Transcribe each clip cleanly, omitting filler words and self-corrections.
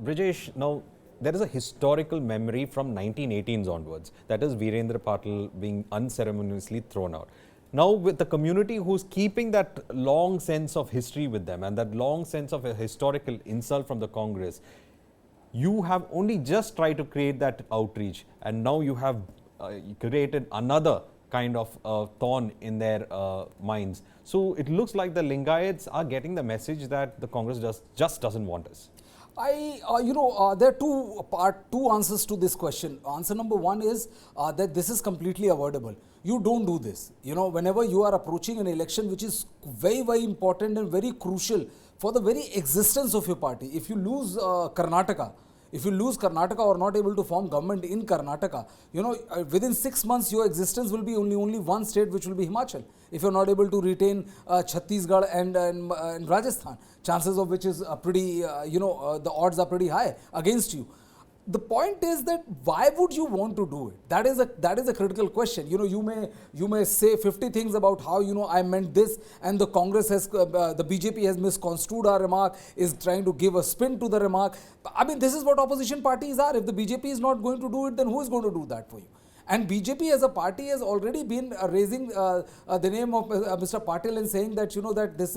Brijesh, now there is a historical memory from 1918s onwards. That is Virendra Patil being unceremoniously thrown out. Now with the community who's keeping that long sense of history with them and that long sense of a historical insult from the Congress, you have only just tried to create that outreach, and now you have created another kind of thorn in their minds. So it looks like the Lingayats are getting the message that the Congress just doesn't want us. There are two answers to this question. Answer number one is that this is completely avoidable. You don't do this. Whenever you are approaching an election which is very, very important and very crucial for the very existence of your party. If you lose Karnataka or not able to form government in Karnataka, within 6 months your existence will be only one state, which will be Himachal. If you're not able to retain Chhattisgarh and Rajasthan, chances of which is pretty, the odds are pretty high against you. The point is that why would you want to do it? That is a critical question. You may say 50 things about how I meant this, and the Congress has the BJP has misconstrued our remark, is trying to give a spin to the remark. I mean, this is what opposition parties are. If the BJP is not going to do it, then who is going to do that for you? And BJP as a party has already been raising the name of Mr. Patil and saying that that this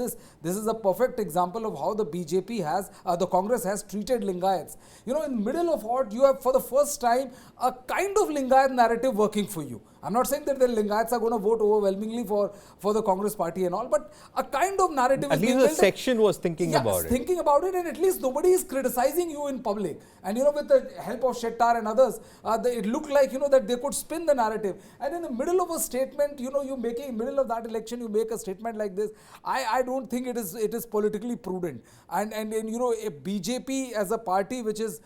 is a perfect example of how the BJP has the Congress has treated Lingayats. In the middle of what you have for the first time a kind of Lingayat narrative working for you. I'm not saying that the Lingayats are going to vote overwhelmingly for the Congress party and all, but a kind of narrative. At least the section was thinking about it. Thinking about it, and at least nobody is criticizing you in public. And with the help of Shettar and others, it looked like that they could spin the narrative. And in the middle of a statement, middle of that election, you make a statement like this. I don't think it is politically prudent. And a BJP as a party which is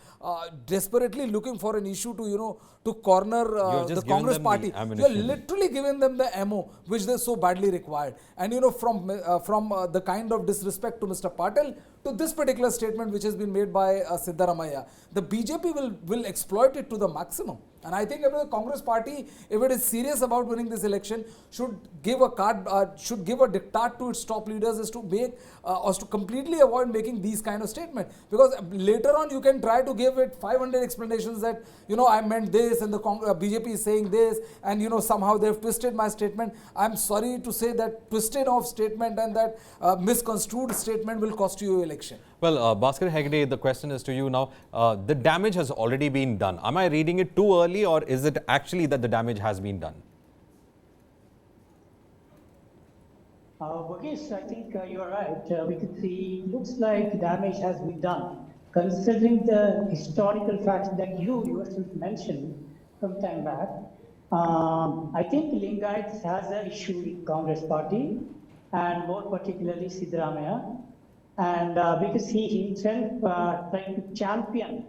desperately looking for an issue to corner the Congress party. You're literally giving them the ammo which they so badly required. And from the kind of disrespect to Mr. Patil to this particular statement which has been made by Siddaramaiah, the BJP will exploit it to the maximum. And I think the Congress party, if it is serious about winning this election, should give a diktat to its top leaders is to make or to completely avoid making these kind of statements. Because later on you can try to give it 500 explanations that I meant this and the BJP is saying this, and somehow they've twisted my statement. I'm sorry to say that twisted off statement and that misconstrued statement will cost you your election. Well, Bhaskar Hegde, the question is to you now. The damage has already been done. Am I reading it too early, or is it actually that the damage has been done? Vagesh, I think you're right. We could see, looks like damage has been done. Considering the historical facts that you yourself mentioned some time back, I think Lingayat has an issue with Congress party, and more particularly Siddaramaiah. And because he himself trying to champion,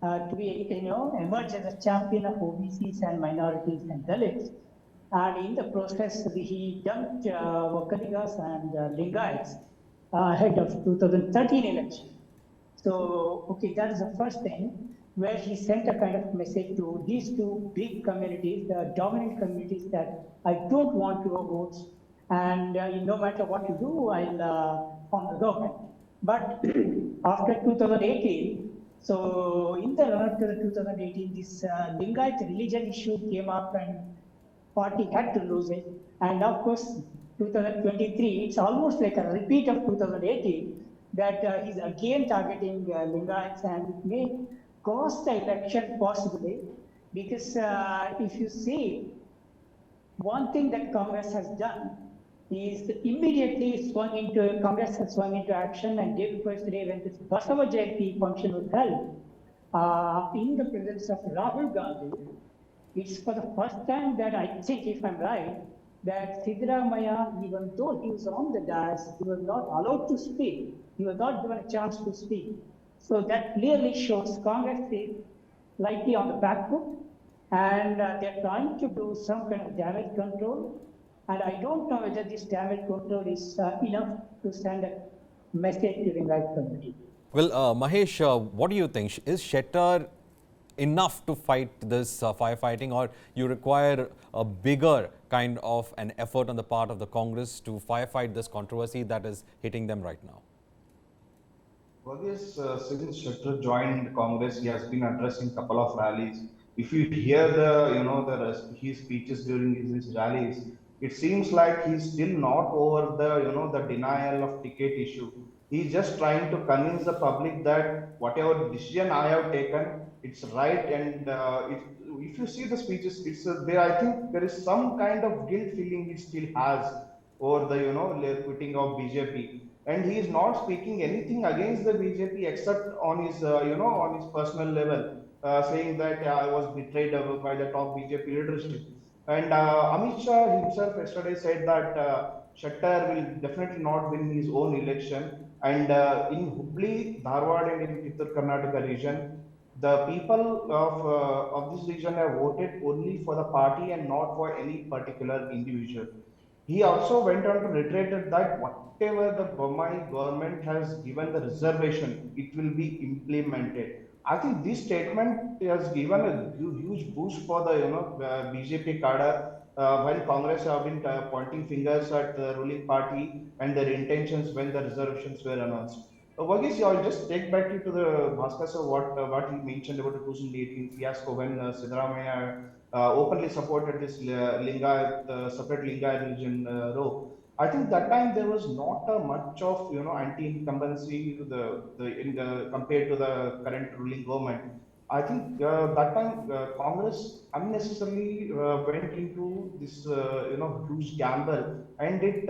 to be, emerge as a champion of OBCs and minorities and Dalits. And in the process, he dumped Vakaligas and Lingayats ahead of 2013 election. So, okay, that is the first thing, where he sent a kind of message to these two big communities, the dominant communities, that I don't want your votes, and no matter what you do, I'll form the government. But after 2018, so in the run-up to the 2018, this Lingayat religion issue came up and party had to lose it. And of course, 2023, it's almost like a repeat of 2018, that he's again targeting Lingayats, and it may cost the election possibly, because if you see, one thing that Congress has done is immediately Congress has swung into action, and day before yesterday, when this Basava Jayanti function was held, in the presence of Rahul Gandhi, it's for the first time that I think, if I'm right, that Siddaramaiah, even though he was on the dais, he was not allowed to speak. He was not given a chance to speak. So that clearly shows Congress is slightly on the back foot, and they're trying to do some kind of damage control. And I don't know whether this damage control is enough to send a message to the Lingayat community. Well, Mahesh, what do you think? Is Shettar enough to fight this firefighting, or you require a bigger kind of an effort on the part of the Congress to firefight this controversy that is hitting them right now? Varghese, since Shettar joined Congress, he has been addressing a couple of rallies. If you hear his speeches during his rallies, it seems like he's still not over the denial of ticket issue. He's just trying to convince the public that whatever decision I have taken, it's right. And if you see the speeches, it's there. I think there is some kind of guilt feeling he still has over the quitting of BJP, and he is not speaking anything against the BJP except on his on his personal level, saying that I was betrayed by the top BJP leadership. And Amit Shah himself yesterday said that Shettar will definitely not win his own election. And in Hubli, Dharwad, and in Kittur Karnataka region, the people of this region have voted only for the party and not for any particular individual. He also went on to reiterate that whatever the Burmese government has given the reservation, it will be implemented. I think this statement has given a huge boost for the BJP cadre, when Congress have been pointing fingers at the ruling party and their intentions when the reservations were announced. Varghese, I'll just take back you to the Bhaskar sir, what he mentioned about the 2018 fiasco when Siddaramaiah openly supported this Lingayat, separate Lingayat religion row. I think that time there was not much of anti-incumbency to compared to the current ruling government. I think that time Congress unnecessarily went into this huge gamble, and it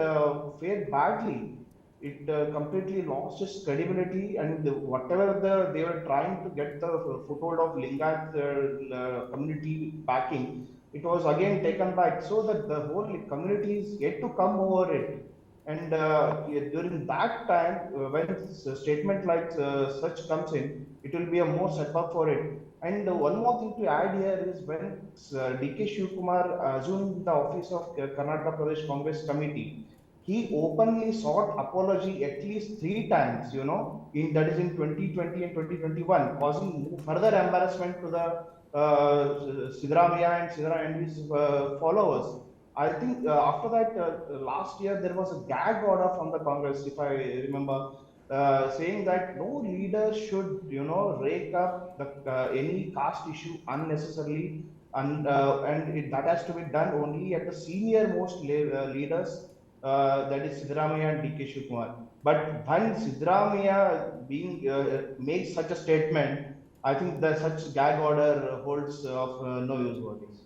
fared badly. It completely lost its credibility, and whatever they were trying to get the foothold of Lingat community backing, it was again taken back, so that the whole community is yet to come over it. And yeah, during that time, when a statement like such comes in, it will be a more setup for it. And one more thing to add here is when DK Shivkumar assumed the office of Karnataka Pradesh Congress Committee, he openly sought apology at least 3 times, in that is in 2020 and 2021, causing further embarrassment to the Siddaramaiah and Siddaramaiah and his followers. I think after that, last year there was a gag order from the Congress, if I remember, saying that no leader should, rake up any caste issue unnecessarily, and that has to be done only at the senior most leaders, that is Siddaramaiah and DK Shivkumar. But when Siddaramaiah being makes such a statement, I think that such gag order holds of no use for this.